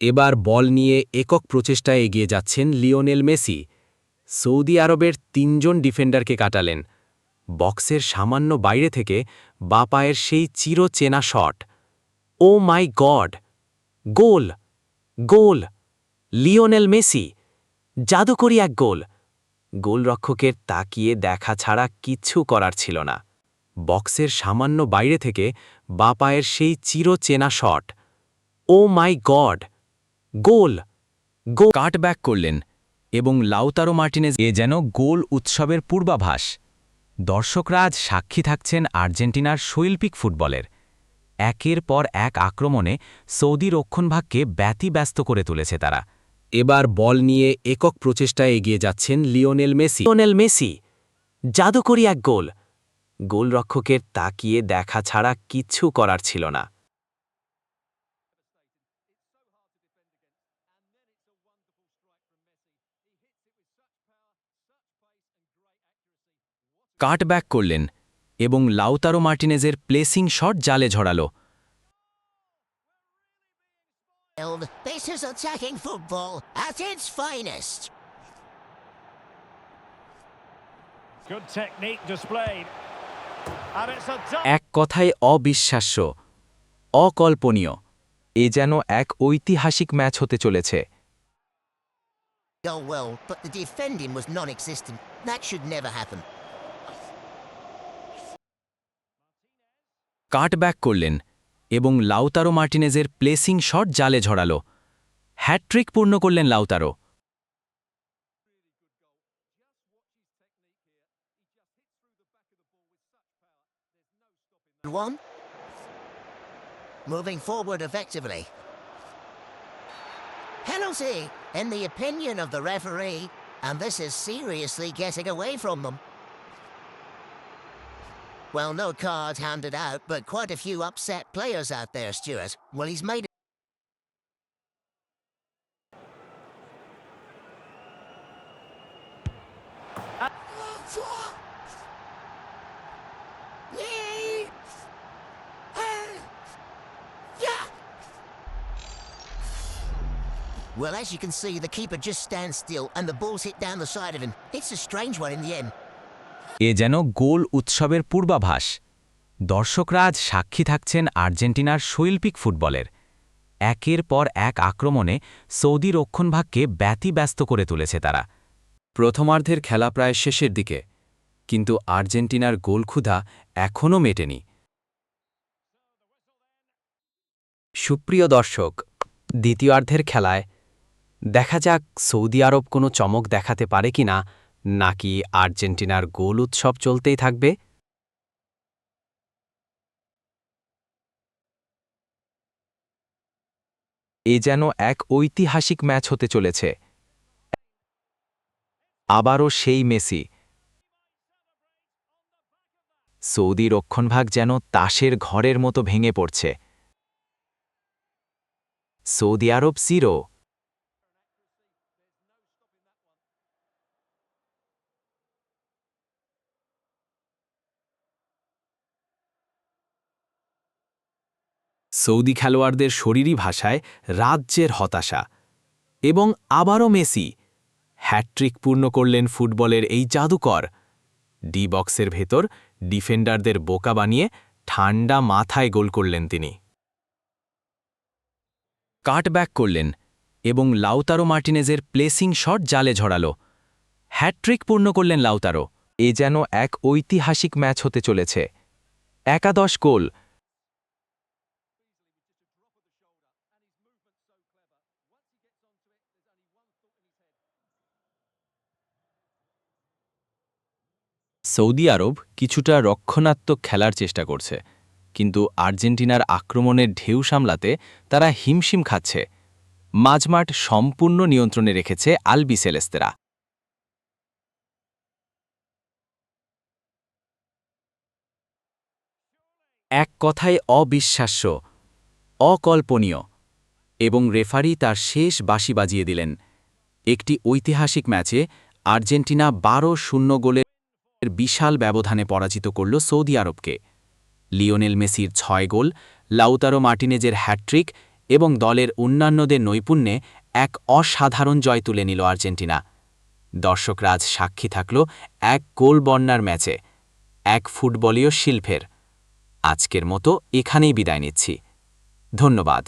এবার বল নিয়ে একক প্রচেষ্টায় এগিয়ে যাচ্ছেন লিওনেল মেসি। সৌদি আরবের ৩ জন ডিফেন্ডারকে কাটালেন। বক্সের সামান্য বাইরে থেকে বাঁ পায়ের সেই চিরচেনা শট। Oh my god! Goal! Goal! Lionel Messi! জাদুকরী এক গোল! গোলরক্ষকের তাকিয়ে দেখা ছাড়া কিচ্ছু করার ছিল না। বক্সের সামান্য বাইরে থেকে বাঁ পায়ের সেই চিরচেনা শট। Oh my god! Goal! Cutback করলেন এবং লাউতারো মার্টিনেজ যেন গোল উৎসবের পূর্বাভাস। দর্শকরা আজ সাক্ষী থাকছেন আর্জেন্টিনার শৈল্পিক ফুটবলের। একের পর এক আক্রমণে সৌদি রক্ষণভাগকে ব্যতিব্যস্ত করে তুলেছে তারা। এবার বল নিয়ে একক প্রচেষ্টায় এগিয়ে যাচ্ছেন লিওনেল মেসি! জাদুকরী এক গোল! গোলরক্ষকের তাকিয়ে দেখা ছাড়া কিচ্ছু করার ছিল না। কাটব্যাক করলেন এবং লাউতারো মার্টিনেজের প্লেসিং শট জালে ঝরাল। This is attacking football at its finest. Good technique displayed. And it's a এক কথায় অবিশ্বাস্য, অকল্পনীয়। এ যেন এক ঐতিহাসিক ম্যাচ হতে চলেছে। Oh well, but the defending was non-existent. That should never happen. Cutback করলেন এবং লাউতারো মার্টিনেজের প্লেসিং শট জালে ঝরাল। হ্যাটট্রিক পূর্ণ করলেন Lautaro. One. Moving forward effectively. Penalty, in the opinion of the referee, and this is seriously getting away from them. Well, no cards handed out, but quite a few upset players out there, Stuart. Well, he's made it. Well, as you can see, the keeper just stands still and the ball's hit down the side of him. It's a strange one in the end. এ যেন গোল উৎসবের পূর্বাভাস। দর্শকরা আজ সাক্ষী থাকছেন আর্জেন্টিনার শৈল্পিক ফুটবলের। একের পর এক আক্রমণে সৌদি রক্ষণভাগকে ব্যতিব্যস্ত করে তুলেছে তারা। প্রথমার্ধের খেলা প্রায় শেষের দিকে, কিন্তু আর্জেন্টিনার গোলক্ষুধা এখনও মেটেনি। সুপ্রিয় দর্শক, দ্বিতীয়ার্ধের খেলায় দেখা যাক সৌদি আরব কোনো চমক দেখাতে পারে কিনা, নাকি আর্জেন্টিনার গোল উৎসব চলতেই থাকবে। এ যেন এক ঐতিহাসিক ম্যাচ হতে চলেছে। আবারও সেই মেসি। সৌদি রক্ষণভাগ যেন তাসের ঘরের মতো ভেঙে পড়ছে। সৌদি আরব 0। সৌদি খেলোয়াড়দের শরীরী ভাষায় রাজ্যের হতাশা। এবং আবারও মেসি। হ্যাটট্রিক পূর্ণ করলেন ফুটবলের এই জাদুকর। ডি বক্সের ভেতর ডিফেন্ডারদের বোকা বানিয়ে ঠান্ডা মাথায় গোল করলেন তিনি। কাটব্যাক করলেন এবং লাউতারো মার্টিনেজের প্লেসিং শট জালে ঝরাল। হ্যাটট্রিক পূর্ণ করলেন লাউতারো। এ যেন এক ঐতিহাসিক ম্যাচ হতে চলেছে। একাদশ গোল। সৌদি আরব কিছুটা রক্ষণাত্মক খেলার চেষ্টা করছে, কিন্তু আর্জেন্টিনার আক্রমণের ঢেউ সামলাতে তারা হিমশিম খাচ্ছে। মাঝমাঠ সম্পূর্ণ নিয়ন্ত্রণে রেখেছে আলবিসেলেস্তেরা। এক কথায় অবিশ্বাস্য, অকল্পনীয়। এবং রেফারি তার শেষ বাঁশি বাজিয়ে দিলেন। একটি ঐতিহাসিক ম্যাচে আর্জেন্টিনা 12-0 গোলের বিশাল ব্যবধানে পরাজিত করল সৌদি আরবকে। লিওনেল মেসির 6 গোল, লাউতারো মার্টিনেজের হ্যাটট্রিক এবং দলের অন্যান্যদের নৈপুণ্যে এক অসাধারণ জয় তুলে নিল আর্জেন্টিনা। দর্শকরা আজ সাক্ষী থাকল এক গোল বন্যার ম্যাচে, এক ফুটবলীয় শিল্পের। আজকের মতো এখানেই বিদায় নিচ্ছি। ধন্যবাদ।